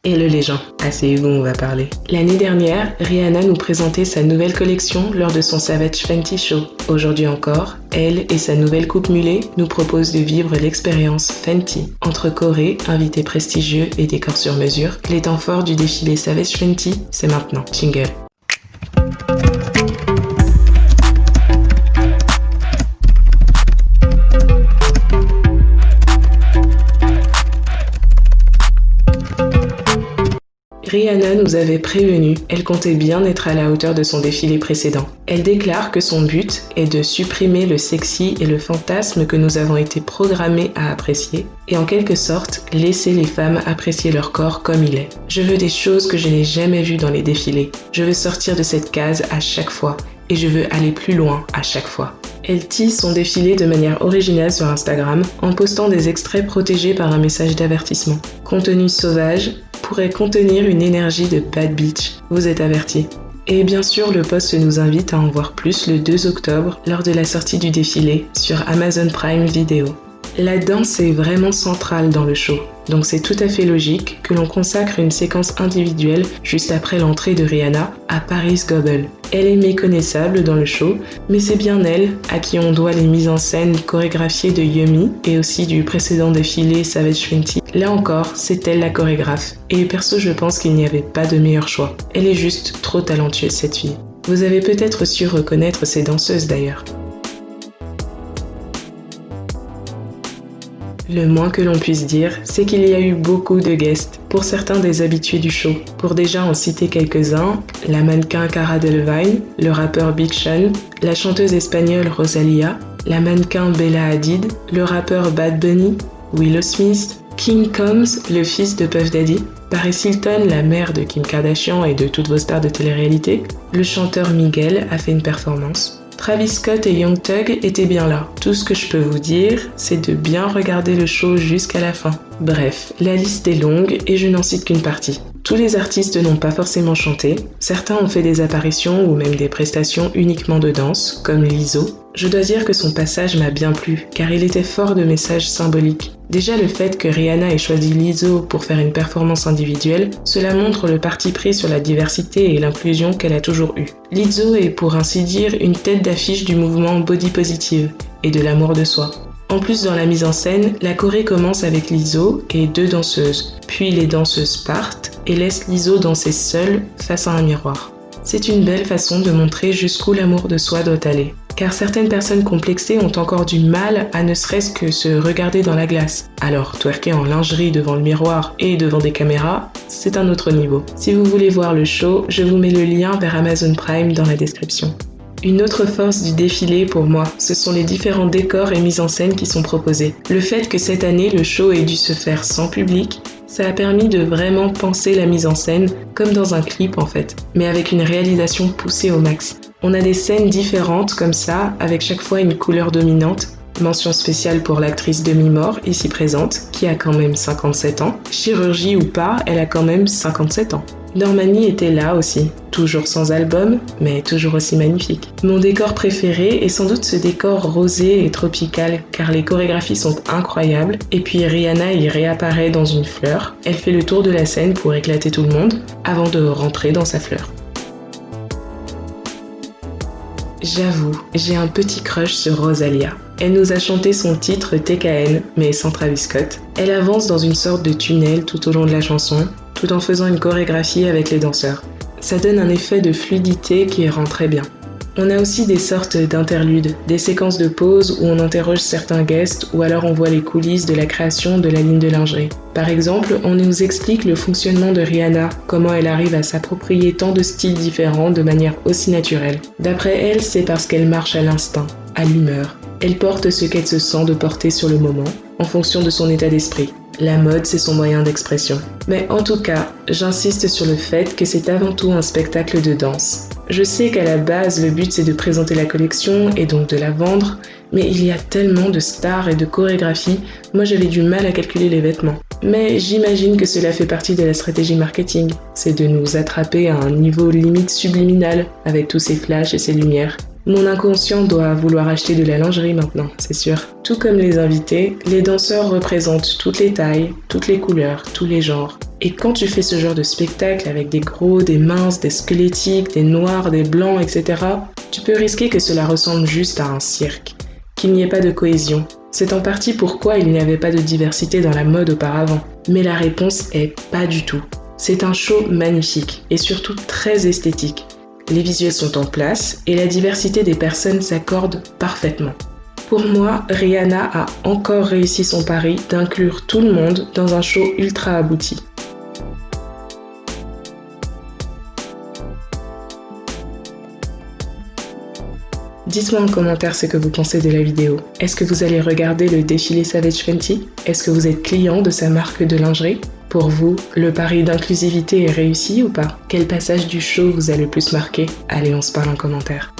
Hello les gens, asseyez-vous, on va parler. L'année dernière, Rihanna nous présentait sa nouvelle collection lors de son Savage Fenty Show. Aujourd'hui encore, elle et sa nouvelle coupe mulet nous proposent de vivre l'expérience Fenty. Entre chorés, invités prestigieux et décors sur mesure, les temps forts du défilé Savage Fenty, c'est maintenant. Jingle. Rihanna nous avait prévenu, elle comptait bien être à la hauteur de son défilé précédent. Elle déclare que son but est de supprimer le sexy et le fantasme que nous avons été programmés à apprécier, et en quelque sorte, laisser les femmes apprécier leur corps comme il est. Je veux des choses que je n'ai jamais vues dans les défilés. Je veux sortir de cette case à chaque fois, et je veux aller plus loin à chaque fois. Elle tease son défilé de manière originale sur Instagram en postant des extraits protégés par un message d'avertissement. Contenu sauvage pourrait contenir une énergie de bad bitch, vous êtes avertis. Et bien sûr, le post nous invite à en voir plus le 2 octobre lors de la sortie du défilé sur Amazon Prime Video. La danse est vraiment centrale dans le show, donc c'est tout à fait logique que l'on consacre une séquence individuelle juste après l'entrée de Rihanna à Paris Goebel. Elle est méconnaissable dans le show, mais c'est bien elle à qui on doit les mises en scène chorégraphiées de Yummy et aussi du précédent défilé Savage Fenty. Là encore, c'est elle la chorégraphe, et perso je pense qu'il n'y avait pas de meilleur choix. Elle est juste trop talentueuse cette fille. Vous avez peut-être su reconnaître ces danseuses d'ailleurs. Le moins que l'on puisse dire, c'est qu'il y a eu beaucoup de guests, pour certains des habitués du show. Pour déjà en citer quelques-uns, la mannequin Cara Delevingne, le rappeur Big Sean, la chanteuse espagnole Rosalía, la mannequin Bella Hadid, le rappeur Bad Bunny, Willow Smith, King Combs, le fils de Puff Daddy, Paris Hilton, la mère de Kim Kardashian et de toutes vos stars de télé-réalité, le chanteur Miguel a fait une performance. Travis Scott et Young Thug étaient bien là. Tout ce que je peux vous dire, c'est de bien regarder le show jusqu'à la fin. Bref, la liste est longue et je n'en cite qu'une partie. Tous les artistes n'ont pas forcément chanté, certains ont fait des apparitions ou même des prestations uniquement de danse, comme Lizzo. Je dois dire que son passage m'a bien plu, car il était fort de messages symboliques. Déjà le fait que Rihanna ait choisi Lizzo pour faire une performance individuelle, cela montre le parti pris sur la diversité et l'inclusion qu'elle a toujours eue. Lizzo est pour ainsi dire une tête d'affiche du mouvement body positive et de l'amour de soi. En plus, dans la mise en scène, la choré commence avec Lizzo et 2 danseuses, puis les danseuses partent et laissent Lizzo danser seule face à un miroir. C'est une belle façon de montrer jusqu'où l'amour de soi doit aller. Car certaines personnes complexées ont encore du mal à ne serait-ce que se regarder dans la glace. Alors, twerker en lingerie devant le miroir et devant des caméras, c'est un autre niveau. Si vous voulez voir le show, je vous mets le lien vers Amazon Prime dans la description. Une autre force du défilé pour moi, ce sont les différents décors et mises en scène qui sont proposés. Le fait que cette année le show ait dû se faire sans public, ça a permis de vraiment penser la mise en scène comme dans un clip en fait, mais avec une réalisation poussée au max. On a des scènes différentes comme ça, avec chaque fois une couleur dominante. Mention spéciale pour l'actrice Demi-Moore, ici présente, qui a quand même 57 ans. Chirurgie ou pas, elle a quand même 57 ans. Normani était là aussi, toujours sans album, mais toujours aussi magnifique. Mon décor préféré est sans doute ce décor rosé et tropical, car les chorégraphies sont incroyables, et puis Rihanna y réapparaît dans une fleur. Elle fait le tour de la scène pour éclater tout le monde, avant de rentrer dans sa fleur. J'avoue, j'ai un petit crush sur Rosalía. Elle nous a chanté son titre TKN, mais sans Travis Scott. Elle avance dans une sorte de tunnel tout au long de la chanson, tout en faisant une chorégraphie avec les danseurs. Ça donne un effet de fluidité qui rend très bien. On a aussi des sortes d'interludes, des séquences de pauses où on interroge certains guests ou alors on voit les coulisses de la création de la ligne de lingerie. Par exemple, on nous explique le fonctionnement de Rihanna, comment elle arrive à s'approprier tant de styles différents de manière aussi naturelle. D'après elle, c'est parce qu'elle marche à l'instinct, à l'humeur. Elle porte ce qu'elle se sent de porter sur le moment, en fonction de son état d'esprit. La mode, c'est son moyen d'expression. Mais en tout cas, j'insiste sur le fait que c'est avant tout un spectacle de danse. Je sais qu'à la base, le but c'est de présenter la collection et donc de la vendre, mais il y a tellement de stars et de chorégraphies, moi j'avais du mal à calculer les vêtements. Mais j'imagine que cela fait partie de la stratégie marketing, c'est de nous attraper à un niveau limite subliminal avec tous ces flashs et ces lumières. Mon inconscient doit vouloir acheter de la lingerie maintenant, c'est sûr. Tout comme les invités, les danseurs représentent toutes les tailles, toutes les couleurs, tous les genres. Et quand tu fais ce genre de spectacle avec des gros, des minces, des squelettiques, des noirs, des blancs, etc., tu peux risquer que cela ressemble juste à un cirque, qu'il n'y ait pas de cohésion. C'est en partie pourquoi il n'y avait pas de diversité dans la mode auparavant. Mais la réponse est pas du tout. C'est un show magnifique et surtout très esthétique. Les visuels sont en place et la diversité des personnes s'accorde parfaitement. Pour moi, Rihanna a encore réussi son pari d'inclure tout le monde dans un show ultra abouti. Dites-moi en commentaire ce que vous pensez de la vidéo. Est-ce que vous allez regarder le défilé Savage Fenty? Est-ce que vous êtes client de sa marque de lingerie? Pour vous, le pari d'inclusivité est réussi ou pas? Quel passage du show vous a le plus marqué? Allez, on se parle en commentaire.